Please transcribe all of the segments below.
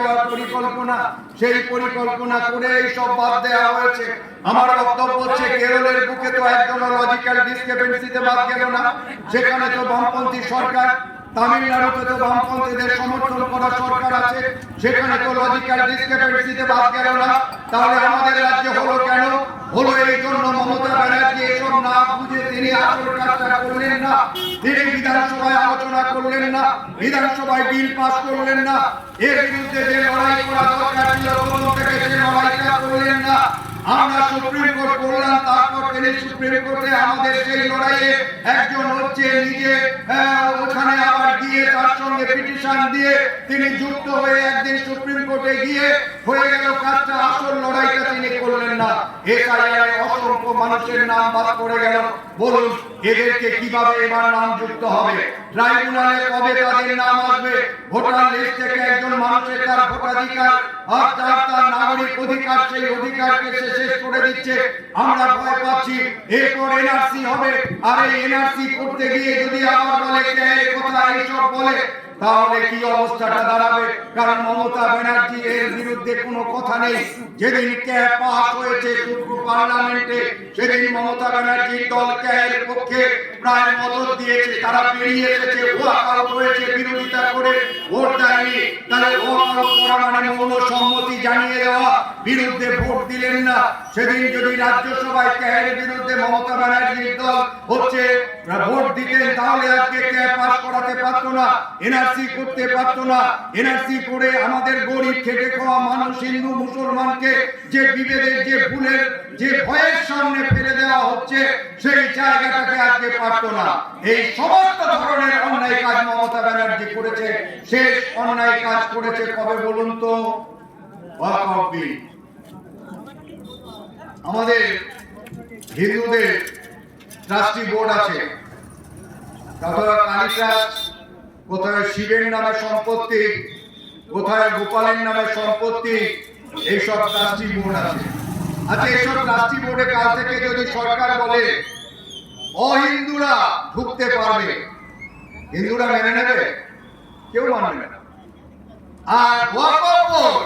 দেওয়ার পরিকল্পনা, সেই পরিকল্পনা করে এই সব বাদ দেওয়া হয়েছে। আমার বক্তব্য হচ্ছে কেরলের বুকে তো একজন লজিক্যাল ডিসক্রিপেন্সিতে বাদ গেল না, সেখানে তো বামপন্থী সরকার, তামিলনাড়ুতে তো বামপন্থীদের সমর্থন করা সরকার আছে, সেখানে তো লজিক্যাল ডিসক্রিপেন্সিতে বাদ গেল না। তাহলে আমাদের রাজ্যে হলো কেন? হলো এই জন্য মমতা ব্যানার্জি এসব না বুঝে তিনি আসল কাজটা করলেন না। তিনি বিধানসভায় আলোচনা করলেন না, বিধানসভায় বিল পাস করলেন না, এর বিরুদ্ধে যে লড়াই করা দরকার ছিল প্রথম থেকে সে লড়াইটা করলেন না। আমরা সুপ্রিম কোর্ট করলাম, তারপর তিনি সুপ্রিম কোর্টে আমাদের সেই লড়াইয়ে একজন হচ্ছে নিজে ওখানে আবার গিয়ে তার সঙ্গে পিটিশন দিয়ে তিনি যুক্ত হয়ে একদিন সুপ্রিম কোর্টে গিয়ে হয়ে গেল কাজটা। আসল লড়াইটা তিনি করলেন না। এসআইআর অসংখ্য মানুষের নাম বাদ পড়ে গেল। বলুন এদেরকে কিভাবে এবার নাম যুক্ত হবে? ট্রাইব্যুনালে কবে তাদের নাম আসবে? ভোটার লিস্ট থেকে একজন মানুষের তার ভোটাধিকার আর তার নাগরিক অধিকার, সেই অধিকারকে সে শেষ করে দিচ্ছে। আমরা ভয় পাচ্ছি এরপর এনআরসি হবে, আর এই এনআরসি করতে গিয়ে যদি আবার বলে কে কথা এইসব বলে, তাহলে কি অবস্থাটা দাঁড়াবে? কারণ মমতা ব্যানার্জি এর বিরুদ্ধে কোনো কথা নেই। যেদিন ক্যাব পাস হয়েছে পার্লামেন্টে, সেদিন মমতা ব্যানার্জির দল ক্যাবের পক্ষে প্রায় মদত দিয়েছে, তারা বেরিয়ে এসেছে, ওয়াকআউট হয়েছে বিরোধিতা করে, ভোট দেয়নি। তাহলে ওয়াকআউট করা মানে মৌন সম্মতি জানিয়ে দেওয়া, বিরুদ্ধে ভোট দিলেন না। সেদিন যদি রাজ্যসভায় ক্যাবের বিরুদ্ধে মমতা ব্যানার্জির দল হচ্ছে ভোট দিতেন, তাহলে আজকে ক্যাব পাস করাতে পারতো না, এনআরসি করতে পারতো না। এনআরসি করে আমাদের গরিব খেটে খাওয়া মানুষ, হিন্দু মুসলমানকে যে বিভেদের, যে ভুলের, যে ভয়ের সামনে ফেলে দেওয়া হচ্ছে, সেই জায়গাটাকে আজকে পারতো না। এই সমস্ত ধরনের অন্যায় কাজ মমতা ব্যানার্জি করেছে। শেষ অন্যায় কাজ করেছে কবে বলুন তো? ওয়াকআউট বিল। আমাদের হিন্দুদের ট্রাস্টি বোর্ড আছে, কোথায় কালী ট্রাস্ট, কোথায় শিবের নামে সম্পত্তি, কোথায় গোপালের নামে সম্পত্তি, এইসব ট্রাস্টি বোর্ড আছে। আচ্ছা, এইসব ট্রাস্টি বোর্ডে কাল থেকে যদি সরকার বলে অহিন্দুরা ঢুকতে পারবে, হিন্দুরা মেনে নেবে? কেউ মানবে না। আর ওয়াকফ বোর্ড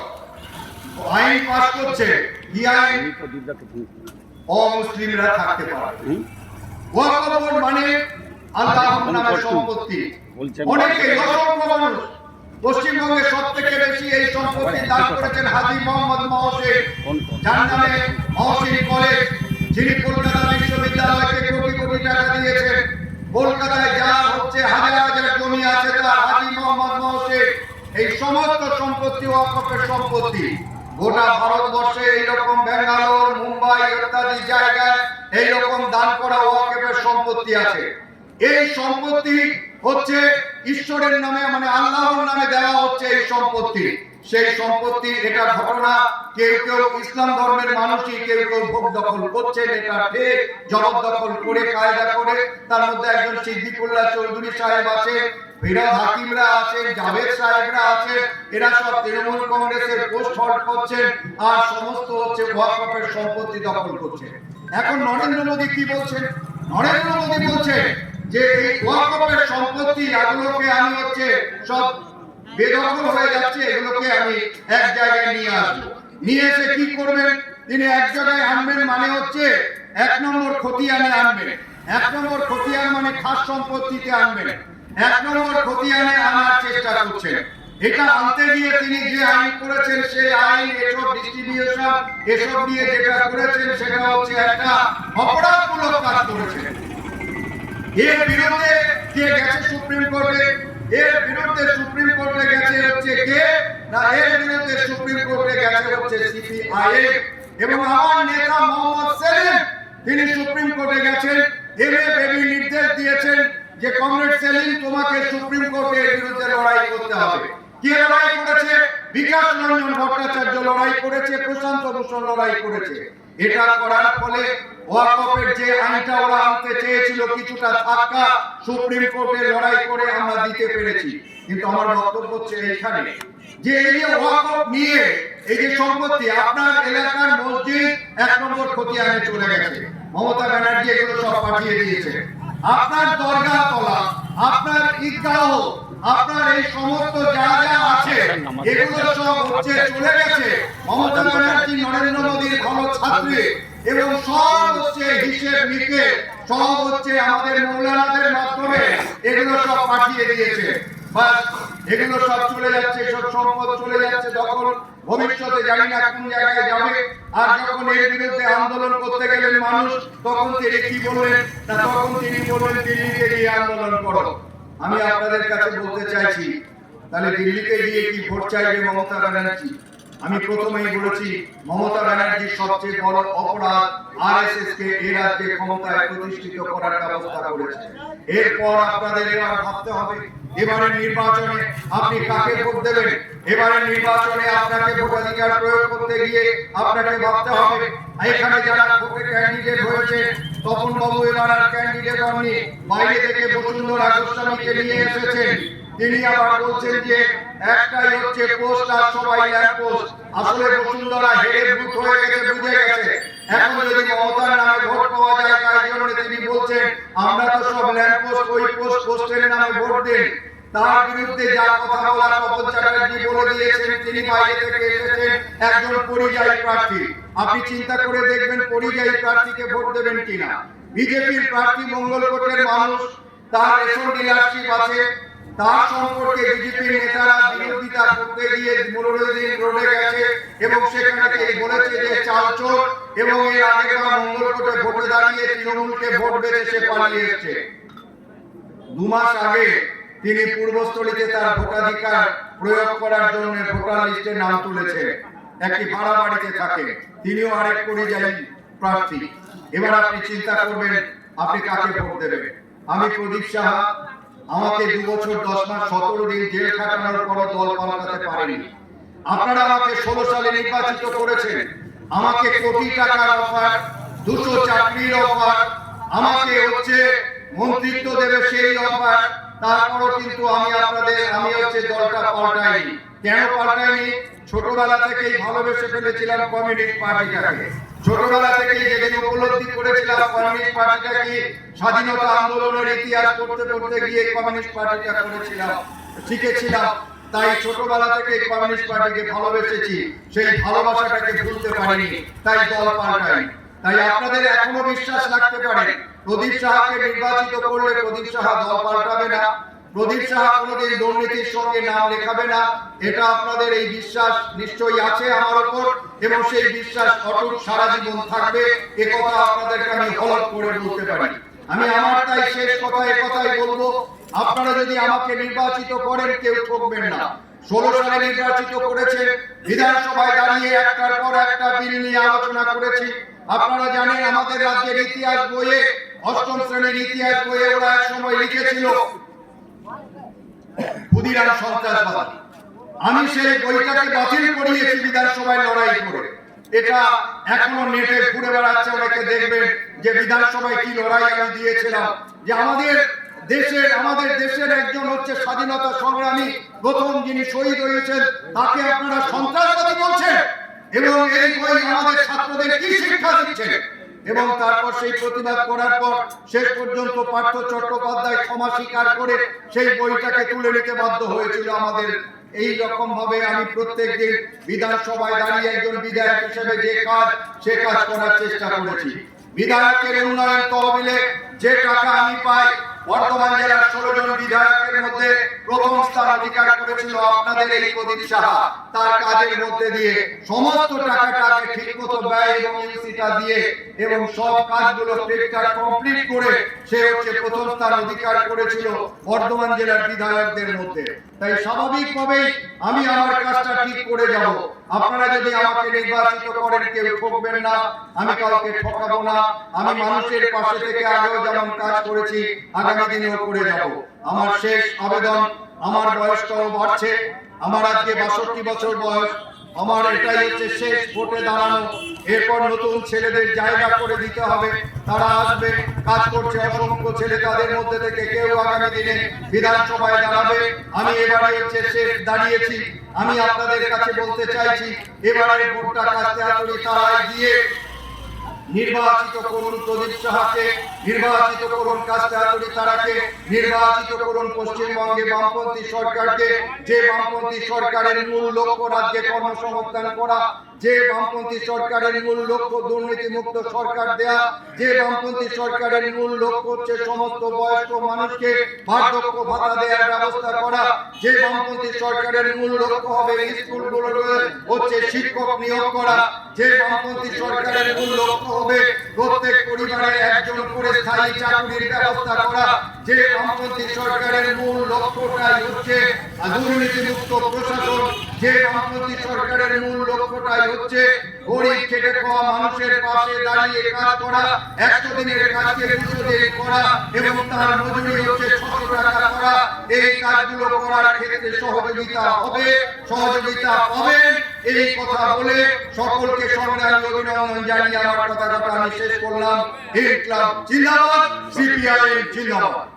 আইন পাস করছে, কি আইন? অমুসলিমরা থাকতে পারবে। ওয়াকফ বোর্ড মানে আল্লাহর নামে সম্পত্তি। অনেকে অসংখ্য মানুষ, পশ্চিমবঙ্গে সব থেকে বেশি এই সম্পত্তি দান করেছেন হাজী মোহাম্মদ মহসিন, যার নামে মহসিন কলেজ, যিনি কলকাতা বিশ্ববিদ্যালয়কে কোটি কোটি টাকা দিয়েছেন। কলকাতায় যা হচ্ছে হাজার হাজার জমি আছে তার হাজী মোহাম্মদ মহসিন। এই সমস্ত সম্পত্তি ওয়াকফের সম্পত্তি। গোটা ভারতবর্ষে এইরকম বেঙ্গালোর, মুম্বাই ইত্যাদি জায়গায় এইরকম দান করা ওয়াকফের সম্পত্তি আছে। এই সম্পত্তি হচ্ছে ঈশ্বরের নামে, মানে আল্লাহর নামে দেওয়া হচ্ছে এই সম্পত্তি। সেই সম্পত্তি, এটা ঘটনা, কেউ কেউ ইসলাম ধর্মের মানুষই কেউ কেউ ভোগ দখল করছেন, এটা ঠিক, জবরদখল করে কায়দা করে। তার মধ্যে একজন সিদ্দিকুল্লাহ চৌধুরী সাহেব আছে, ফিরাদ হাকিমরা আছেন, জাভেদ সাহেবরা আছেন, এরা সব তৃণমূল কংগ্রেসের পোস্ট হোল্ড করছেন, আর সমস্ত হচ্ছে ওয়াকফের সম্পত্তি দখল করছে। এখন নরেন্দ্র মোদী কি বলছেন? নরেন্দ্র মোদী বলছে যে এই ওয়াকফের সম্পত্তি এগুলোকে আমি হচ্ছে সব বেদখল হয়ে যাচ্ছে, এগুলোকে আমি এক জায়গায় নিয়ে আসবো। নিয়ে এসে কি করবেন? তিনি এক জায়গায় আনবেন, মানে হচ্ছে এক নম্বর খতিয়ানে আনবেন। এক নম্বর খতিয়ান মানে খাস সম্পত্তিতে আনবেন। এক নম্বর খতিয়ানে আনার চেষ্টা করছেন। এটা আনতে গিয়ে তিনি যে আইন করেছেন, সেই আইন, এসব ডিস্ট্রিবিউশন, এসব নিয়ে যেটা করেছেন, সেটা হচ্ছে একটা অপরাধমূলক কাজ করেছেন। এর বিরুদ্ধে কে গেছে সুপ্রিম কোর্টে? এর বিরুদ্ধে সুপ্রিম কোর্টে গেছে হচ্ছে কে না? এর বিরুদ্ধে সুপ্রিম কোর্টে গেছে হচ্ছে সিপিআইএম এবং আমার নেতা মোহাম্মদ সেলিম। তিনি সুপ্রিম কোর্টে গেছেন, এমএ নির্দেশ দিয়েছেন যে কমরেড সেলিম, তোমাকে সুপ্রিম কোর্টের বিরুদ্ধে লড়াই করতে হবে। কে লড়াই করেছে? বিকাশ রঞ্জন ভট্টাচার্য লড়াই করেছে, প্রশান্ত ভূষণ লড়াই করেছে। এটা করার ফলে ওয়াকফের যে আইনটা ওরা আনতে চেয়েছিল, কিছুটা ধাক্কা সুপ্রিম কোর্টে লড়াই করে আমরা দিতে পেরেছি। কিন্তু আমার বক্তব্য হচ্ছে এইখানে যে এই যে ওয়াকফ নিয়ে এই যে সম্পত্তি, আপনার এলাকার মসজিদ এক নম্বর খতিয়ানে চলে গেছে, মমতা ব্যানার্জি এগুলো সব পাঠিয়ে দিয়েছে। আপনার দরগা তলা, আপনার ঈদগাহ, আপনার এই সমস্ত যা যা আছে এগুলো সব হচ্ছে চলে গেছে মমতা ব্যানার্জি নরেন্দ্র মোদীর ভালো ছাত্রী, এবং সব হচ্ছে হিসেব নিকে সব হচ্ছে আমাদের মৌলানাদের মাধ্যমে এগুলো সব পাঠিয়ে দিয়েছে। বাস এগুলো সব চলে যাচ্ছে, সব সম্পদ চলে যাচ্ছে দখল। ভবিষ্যতে জানি না কোন জায়গায় যাবে। আর যখন এর বিরুদ্ধে আন্দোলন করতে গেলেন মানুষ, তখন তিনি কি বললেন না, তখন তিনি বললেন দিল্লিতে গিয়ে আন্দোলন করো। আমি আপনাদের কাছে বলতে চাইছি, তাহলে দিল্লিতে গিয়ে কি ভোট চাইবে মমতা ব্যানার্জি? আমি প্রথমেই বলেছি মমতা ব্যানার্জির সবচেয়ে বড় অপরাধ আরএসএস কে এই রাজ্যে ক্ষমতায় প্রতিষ্ঠিত করার ব্যবস্থা করেছে। এরপর আপনাদের এবার ভাবতে হবে এবারে নির্বাচনে আপনি কাকে ভোট দেবেন। এবারে নির্বাচনে আপনাকে ভোটাধিকার প্রয়োগ করতে গিয়ে আপনাকে ভাবতে হবে এখানে যারা ভোটে ক্যান্ডিডেট হয়েছে, তপন বাবু এবার আর ক্যান্ডিডেট হননি, বাইরে থেকে বসুন্ধরা গোস্বামীকে নিয়ে এসেছেন। তিনি আবার বলছেন যে একটাই হচ্ছে পোস্ট আর সবাই ল্যাম্প পোস্ট। আসলে বসুন্ধরা হেরে বুথ হয়ে গেছে, বুঝে গেছে। এখন যদি মমতার নামে ভোট পাওয়া যায়, তাই জন্য তিনি বলছেন আমরা তো সব ল্যাম্প পোস্ট, ওই পোস্টের নামে ভোট দেন। তার বিরুদ্ধে যা কথা বলা তপন চ্যাটার্জি বলে দিয়েছেন, তিনি বাইরে থেকে এসেছেন একজন পরিযায়ী প্রার্থী। আপনি চিন্তা করে দেখবেন পরিযায়ী প্রার্থীকে ভোট দেবেন কিনা। বিজেপির প্রার্থী মঙ্গলকোটের মানুষ, তার রেশন ডিলারশিপ আছে, তার সম্পর্কে বিজেপির নেতারা বিরোধিতা করতে গিয়ে মনোরঞ্জন রোডে গেছে এবং সেখানে বলেছে যে চাল চোর, এবং এর আগেরবার মঙ্গলকোটে ভোটে দাঁড়িয়ে তৃণমূলকে ভোট বেঁধে সে পালিয়ে এসেছে। 2 মাস আগে তিনি পূর্বস্থলীতে তার ভোটাধিকার প্রয়োগ করার জন্য ভোটার লিস্টে নাম তুলেছে। একটি ভাড়া বাড়িতে থাকে, তিনিও আরেক পরিযায়ী প্রার্থী। এবার আপনি চিন্তা করবেন আপনি কাকে ভোট দেবেন। আমি প্রদীপ সাহা, আমাকে 2 বছর 10 মাস 17 দিন জেল খাটানোর পর দল পাল্টাতে পারেনি। আপনারা আমাকে 16 সালে নির্বাচিত করেছেন, আমাকে কোটি টাকার অফার, 200 চাকরির অফার, আমাকে হচ্ছে মন্ত্রিত্ব দেবে সেই অফার। তারপরও কিন্তু আমি হচ্ছে দলটা পাল্টাইনি। কেন পাল্টাইনি? ছোটবেলা থেকেই ভালোবেসে ফেলেছিলাম কমিউনিস্ট পার্টিটাকে। ছোটবেলা থেকেই যেদিন উপলব্ধি করেছিলাম কমিউনিস্ট পার্টিটা কি, স্বাধীনতা আন্দোলনের ইতিহাস পড়তে পড়তে গিয়ে কমিউনিস্ট পার্টিটা করেছিলাম, শিখেছিলাম। তাই ছোটবেলা থেকে কমিউনিস্ট পার্টিকে ভালোবেসেছি, সেই ভালোবাসাটাকে ভুলতে পারিনি, তাই দল পাল্টাইনি। তাই আপনাদের এখনো বিশ্বাস রাখতে পারেন প্রদীপ সাহাকে নির্বাচিত করলে প্রদীপ সাহা দল পাল্টাবে না, প্রদীপ সাহা কোনোদিন দুর্নীতির সঙ্গে নাম লেখাবে না। এটা আপনাদের এই বিশ্বাস নিশ্চয়ই আছে আমার উপর, এবং সেই বিশ্বাস অটুট সারা জীবন থাকবে। এ কথা আপনাদেরকে আমি হলফ করে বলতে পারি। আমি আমার তাই শেষ কথা কথাই বলবো, আপনারা যদি আমাকে নির্বাচিত করেন কেউ ঠকবেন না। 16 সালে নির্বাচিত করেছে, বিধানসভায় দাঁড়িয়ে একটার পর একটা বিল নিয়ে আলোচনা করেছি। আপনারা জানেন আমাদের রাজ্যের ইতিহাস বইয়ে, 8ম শ্রেণীর ইতিহাস বইয়ে ওরা এক সময় লিখেছিল ক্ষুদিরাম সন্ত্রাসবাদ। আমি সেই বইটাকে বাতিল করিয়েছি বিধানসভায় লড়াই করে। এটা এখনো নেটে ঘুরে বেড়াচ্ছে, অনেকে দেখবেন যে বিধানসভায় কি লড়াই আমি দিয়েছিলাম। যে আমাদের দেশের একজন হচ্ছে স্বাধীনতা সংগ্রামী, প্রথম যিনি শহীদ হয়েছেন, তাকে আপনারা সন্ত্রাসবাদী বলছেন, এবং এই বই আমাদের ছাত্রদের কি শিক্ষা দিচ্ছে। এবং তারপর সেই প্রতিবাদ করার পর শেষ পর্যন্ত পার্থ চট্টোপাধ্যায় ক্ষমা স্বীকার করে সেই বইটাকে তুলে নিতে বাধ্য হয়েছিল আমাদের। এই রকম ভাবে আমি প্রত্যেকদিন বিধানসভায় দাঁড়িয়ে একজন বিধায়ক হিসেবে সে কাজ করার চেষ্টা করেছি। বিধায়কের উন্নয়ন তহবিলে যে টাকা আমি পাই, বর্তমান জেলার 16 জন বিধায়কের মধ্যে প্রথম স্থান অধিকার করেছিল আপনাদের এই প্রদীপ সাহা। তার কাজের মধ্যে দিয়ে সমস্ত টাকাটাকে ঠিকমতো ব্যয় এবং ইউসিটা দিয়ে এবং সব কাজগুলো ঠিকঠাক কমপ্লিট করে সে হচ্ছে প্রথম স্থান অধিকার করেছিল বর্ধমান জেলার বিধায়কদের মধ্যে। তাই স্বাভাবিকভাবেই আমি আমার কাজটা ঠিক করে যাব। আপনারা যদি আমাকে নির্বাচিত করেন কেউ ঠকবেন না, আমি কাউকে ঠকাবো না। আমি মানুষের পাশে থেকে আগেও যেমন কাজ করেছি আগামী দিনেও করে যাব। আমার শেষ আবেদন, আমার বয়সটাও বাড়ছে, আমার আজকে 62 বছর বয়স। আমার এটাই হচ্ছে শেষ ভোটে দাঁড়ানো। এরপর নতুন ছেলেদের জায়গা করে দিতে হবে, তারা আসবে, কাজ করছে অসংখ্য ছেলে, তাদের মধ্যে থেকে কেউ আগামী দিনে বিধানসভায় দাঁড়াবে। আমি এবারে হচ্ছে শেষ দাঁড়িয়েছি। আমি আপনাদের কাছে বলতে চাইছি এবারে ভোটটা কাটতে হাতুড়ি তারাই দিয়ে নির্বাচিত করুন প্রদীপ সাহাকে, নির্বাচিত করুন কাস্টাকুড়ি তারাকে, নির্বাচিত করুন পশ্চিমবঙ্গে বামপন্থী সরকারকে, যে বামপন্থী সরকারের মূল লক্ষ্য রাজ্যে কর্মসংস্থান করা, যে বামপন্থী সরকারের মূল লক্ষ্য দুর্নীতিমুক্ত সরকার দেয়া, যে বামপন্থী সরকারের মূল লক্ষ্য হচ্ছে সমস্ত বয়স্ক মানুষকে বার্ধক্য ভাতা দেওয়ার ব্যবস্থা করা, যে বামপন্থী সরকারের মূল লক্ষ্য হবে স্কুলগুলোতে হচ্ছে শিক্ষক নিয়োগ করা, যে বামপন্থী সরকারের মূল লক্ষ্য হবে প্রত্যেক পরিবারে একজন করে স্থায়ী চাকরির ব্যবস্থা করা, যে বামপন্থী সরকারের মূল লক্ষ্যটাই হচ্ছে দুর্নীতিমুক্ত প্রশাসন, যে বামপন্থী সরকারের মূল লক্ষ্যটাই হচ্ছে গরিব খেটে খাওয়া মানুষের পাশে দাঁড়িয়ে কাজ করা, 100 দিনের কাজকে 200 দিন করা এবং তার মজুরি হচ্ছে 600 টাকা করা, এই কাজগুলো করার ক্ষেত্রে সহযোগিতা হবে, সহযোগিতা পাবেন, এই কথা বলে সকলকে সংগ্রামী অভিনন্দন জানিয়ে আমার কথাটা আমি শেষ করলাম। হিন্দ ক্লাব জিন্দাবাদ, সিপিআইএম জিন্দাবাদ।